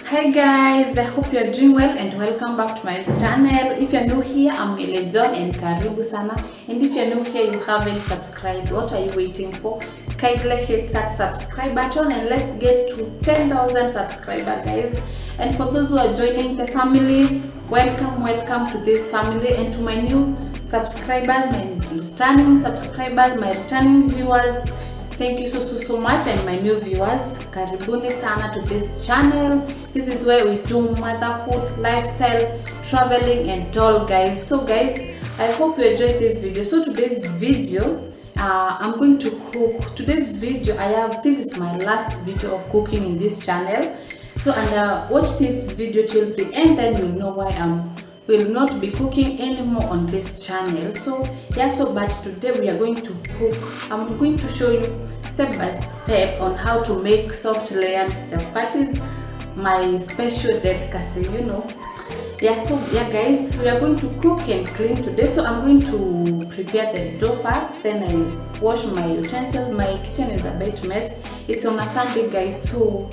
Hi guys, I hope you are doing well and welcome back to my channel. If you're new here, I'm John and karibu sana. And if you're new here, you haven't subscribed, what are you waiting for? Kindly hit that subscribe button and let's get to 10,000 subscribers, guys. And for those who are joining the family, welcome to this family. And to my new subscribers, my returning subscribers, my returning viewers, thank you so much. And my new viewers, karibuni sana to this channel. This is where we do motherhood, lifestyle, traveling and all, guys. So guys, I hope you enjoyed this video. So today's video, I'm going to cook. Today's video, this is my last video of cooking in this channel. So watch this video till the end, then you'll know why will not be cooking anymore on this channel. So yeah, but today we are going to cook. I'm going to show you step by step on how to make soft layered chapatis, my special delicacy, so guys, we are going to cook and clean today. So I'm going to prepare the dough first, then I wash my utensils. My kitchen is a bit mess. It's on a Sunday, guys, so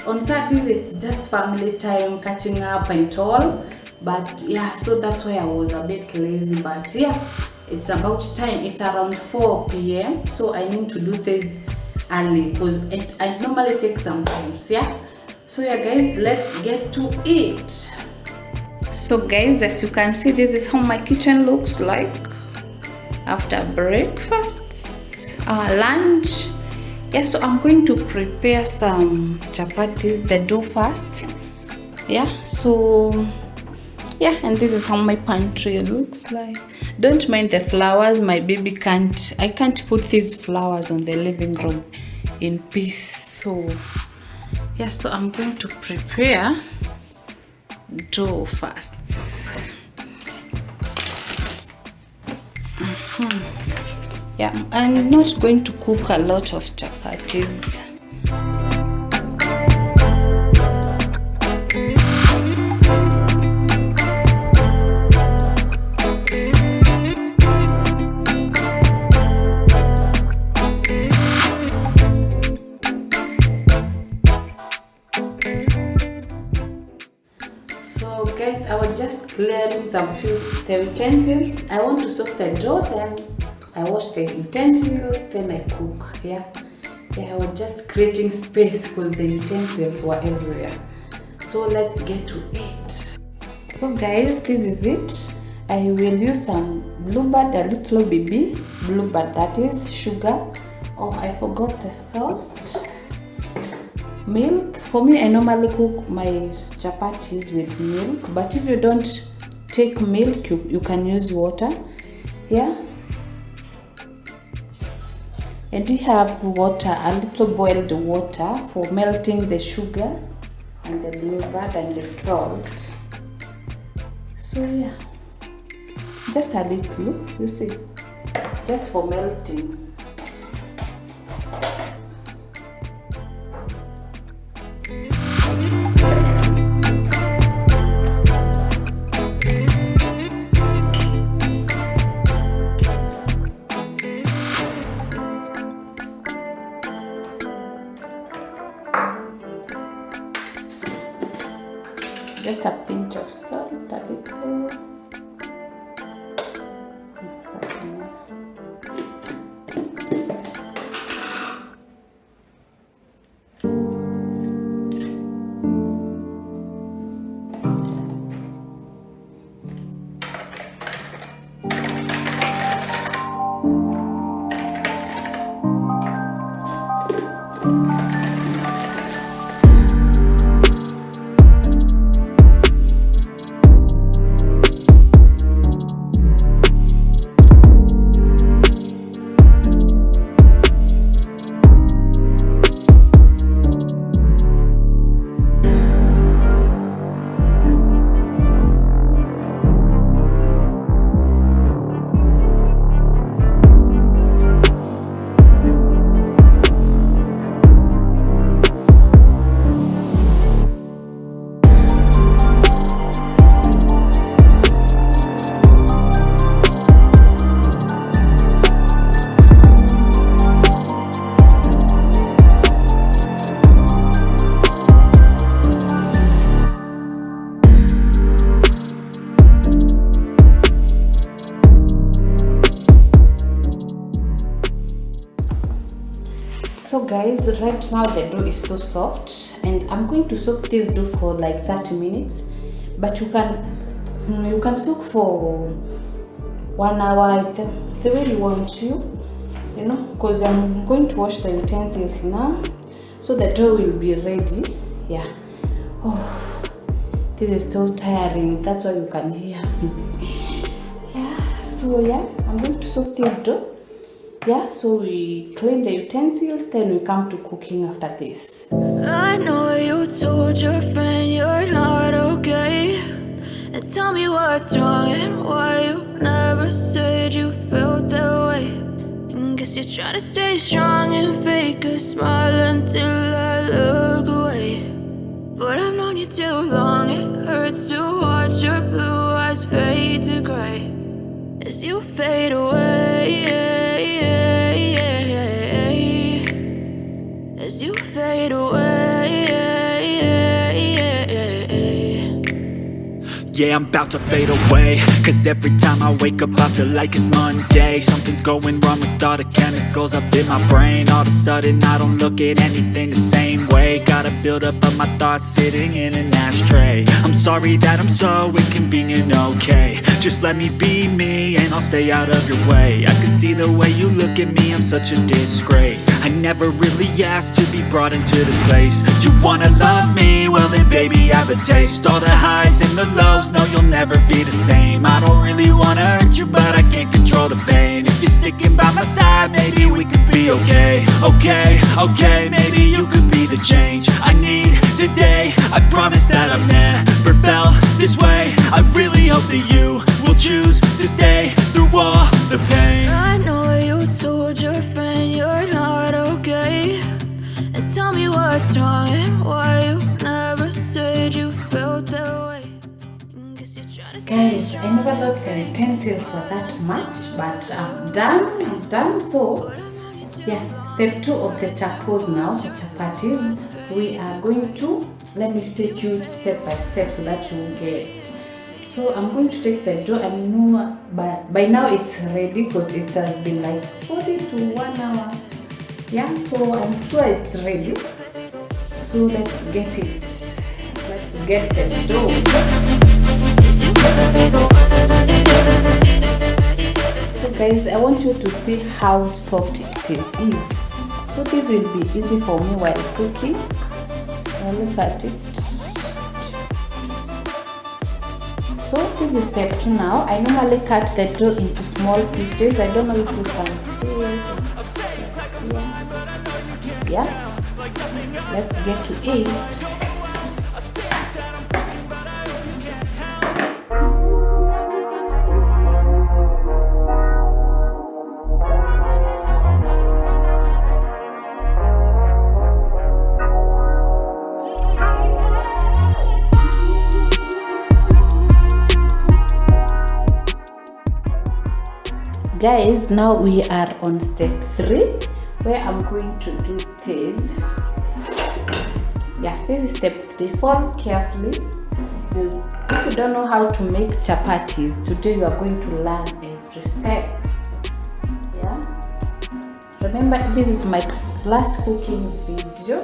on Saturdays it's just family time, catching up and all. But yeah, so that's why I was a bit lazy. But yeah, it's about time. It's around 4 p.m. so I need to do this early because I normally take some times. Yeah, so yeah guys, let's get to it. So guys, as you can see, this is how my kitchen looks like after breakfast, lunch. Yeah, so I'm going to prepare some chapatis, the dough first. Yeah, so yeah, and this is how my pantry looks like. Don't mind the flowers, my baby I can't put these flowers on the living room in peace. So yeah, so I'm going to prepare dough first. Yeah, I'm not going to cook a lot of chapatis. So guys, I was just clearing some few the utensils. I want to soak the dough, then I wash the utensils, then I cook. Yeah, I was just creating space because the utensils were everywhere. So let's get to it. So guys, this is it. I will use some bluebird, a little baby bluebird, that is sugar. Oh, I forgot the salt. Milk. For me, I normally cook my chapatis with milk, but if you don't take milk, you can use water. Yeah, and we have water, a little boiled water for melting the sugar and the bluebird and the salt. So yeah, just a little, you see, just for melting. Just a pinch of salt, a little. That's enough. right now the dough is so soft, and I'm going to soak this dough for like 30 minutes, but you can soak for 1 hour, the way you want to, you know, because I'm going to wash the utensils now, so the dough will be ready. Yeah. Oh, this is so tiring. That's why you can hear me. Yeah. So yeah, I'm going to soak this dough. Yeah, so we clean the utensils, then we come to cooking after this. I know you told your friend you're not okay, and tell me what's wrong and why you never said you felt that way. And guess you're trying to stay strong and fake a smile until I look away. But I've known you too long, it hurts to watch your blue eyes fade to gray as you fade away. As you fade away. Yeah, I'm about to fade away, cause every time I wake up I feel like it's Monday. Something's going wrong with all the chemicals up in my brain. All of a sudden I don't look at anything the same way. Gotta build up of my thoughts sitting in an ashtray. I'm sorry that I'm so inconvenient, okay. Just let me be me and I'll stay out of your way. I can see the way you look at me, I'm such a disgrace. I never really asked to be brought into this place. You wanna love me? Well then baby I have a taste. All the highs and the lows, no you'll never be the same. I don't really wanna hurt you but I can't control the pain. If you're sticking by my side maybe we could be okay. Okay, maybe you could be the change I need today. I promise that I've never felt this way. I really hope that you will choose to stay through all the pain. I know you told your friend you're not okay, and tell me what's wrong and why you never said you felt that way. Guys, I never thought the utensils were that much, but I'm done. So yeah, step 2 of the chapos now, the chapatis. We are going to, let me take you step by step so that you will get. So I'm going to take the dough. I know by now it's ready because it has been like 40 to 1 hour. Yeah, so I'm sure it's ready. So let's get it. Let's get the dough. So guys, I want you to see how soft it is. So this will be easy for me while cooking. Now look at it. So this is step 2 now. I normally cut the dough into small pieces. I don't know if you can see it. Yeah. Let's get to it. Guys, now we are on step 3 where I'm going to do this. Yeah, this is step 3. Follow carefully. If you don't know how to make chapatis, today you are going to learn every step. Yeah. Remember, this is my last cooking video.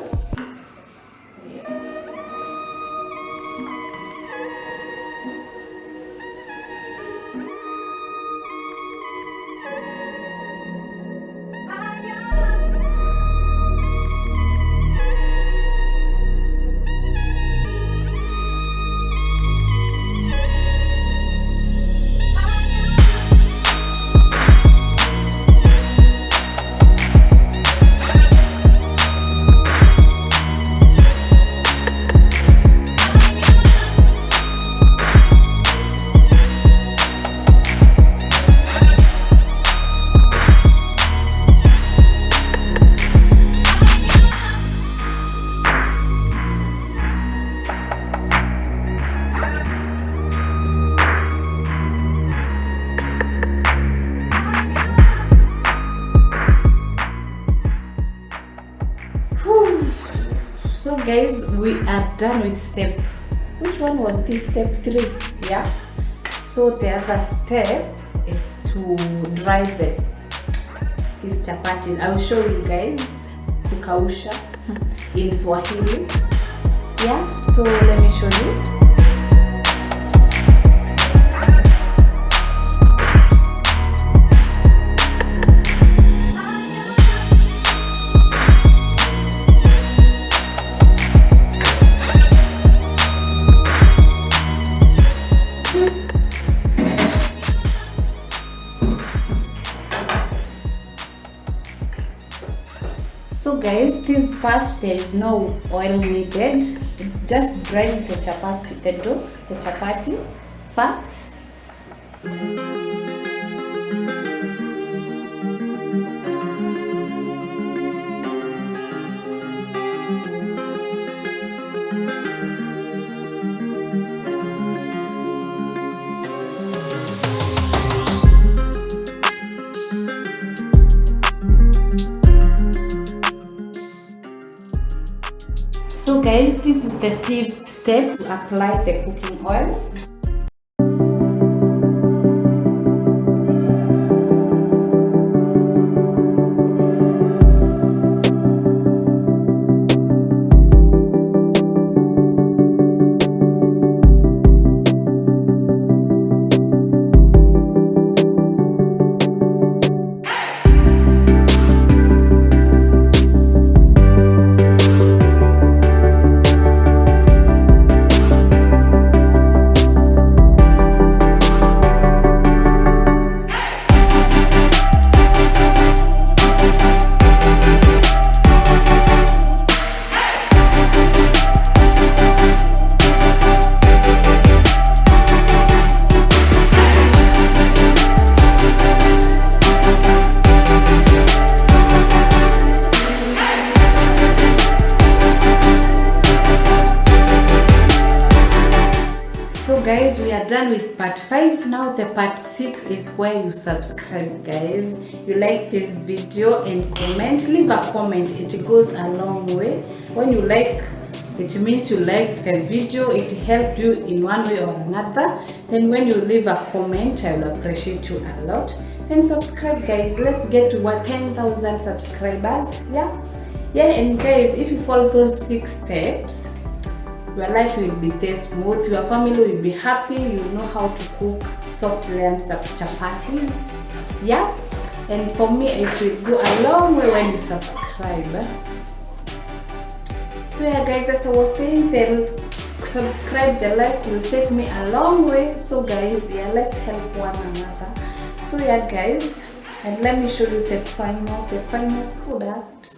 So guys, we are done with step, which one was this? Step 3. Yeah, so the other step is to dry this chapati. I will show you guys. kukausha in Swahili. Yeah, so let me show you. So guys, this part there is no oil needed. Just grind the chapati first. So guys, this is the 5th step to apply the cooking oil. So guys, we are done with part 5. Now the part 6 is where you subscribe. Guys, you like this video and comment, leave a comment. It goes a long way. When you like, it means you liked the video, it helped you in one way or another. Then when you leave a comment, I will appreciate you a lot. Then subscribe guys, let's get to 10,000 subscribers. Yeah, and guys, if you follow those 6 steps, your life will be this smooth, your family will be happy, you know how to cook soft lamb chapatis. Yeah, and for me it will go a long way when you subscribe. So yeah guys, as I was saying, subscribe, the like will take me a long way. So guys, yeah, let's help one another. So yeah guys, and let me show you the final product.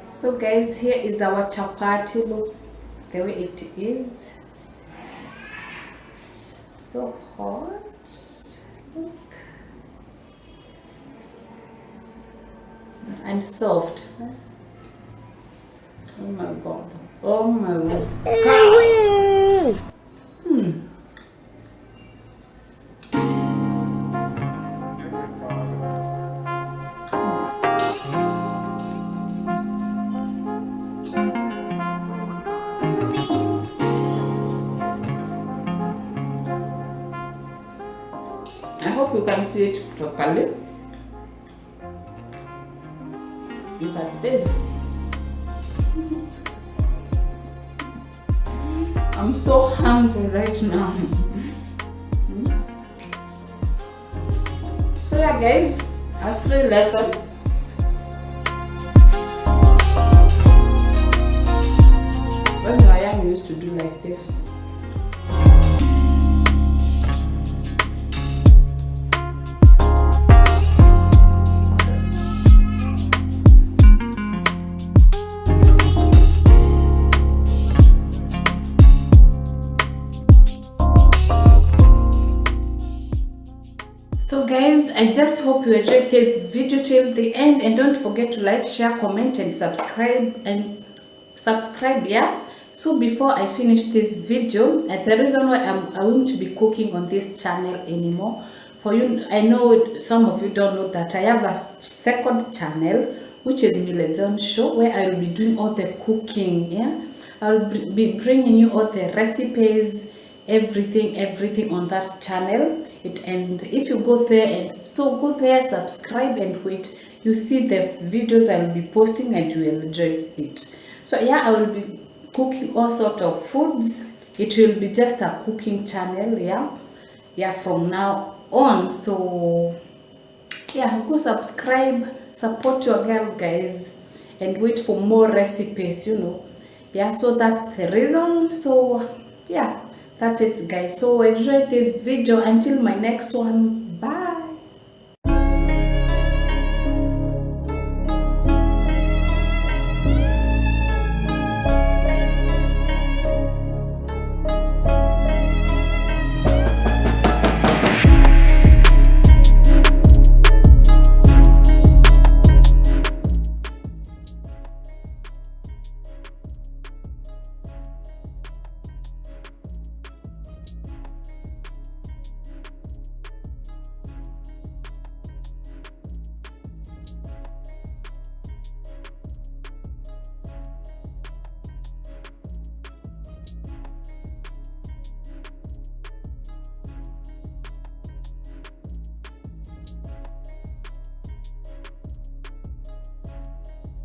So guys, here is our chapati. Look the way it is, so hot. Look, and soft. Oh my god, oh my god. I hope you can see it properly. Look at this. I'm so hungry right now. So yeah guys, a free lesson. When you are young, you used to do like this. So guys, I just hope you enjoyed this video till the end, and don't forget to like, share, comment and subscribe yeah. So before I finish this video, the reason why I won't be cooking on this channel anymore, for you, I know some of you don't know that I have a second channel which is Milejon Show, where I will be doing all the cooking. Yeah, I'll be bringing you all the recipes, everything on that channel. And if you go there, and so go there, subscribe and wait, you see the videos I'll be posting and you will enjoy it. So yeah, I will be cooking all sort of foods. It will be just a cooking channel, yeah, from now on. So yeah, go subscribe, support your girl, guys, and wait for more recipes, yeah. So that's the reason. So yeah, that's it, guys. So enjoy this video until my next one.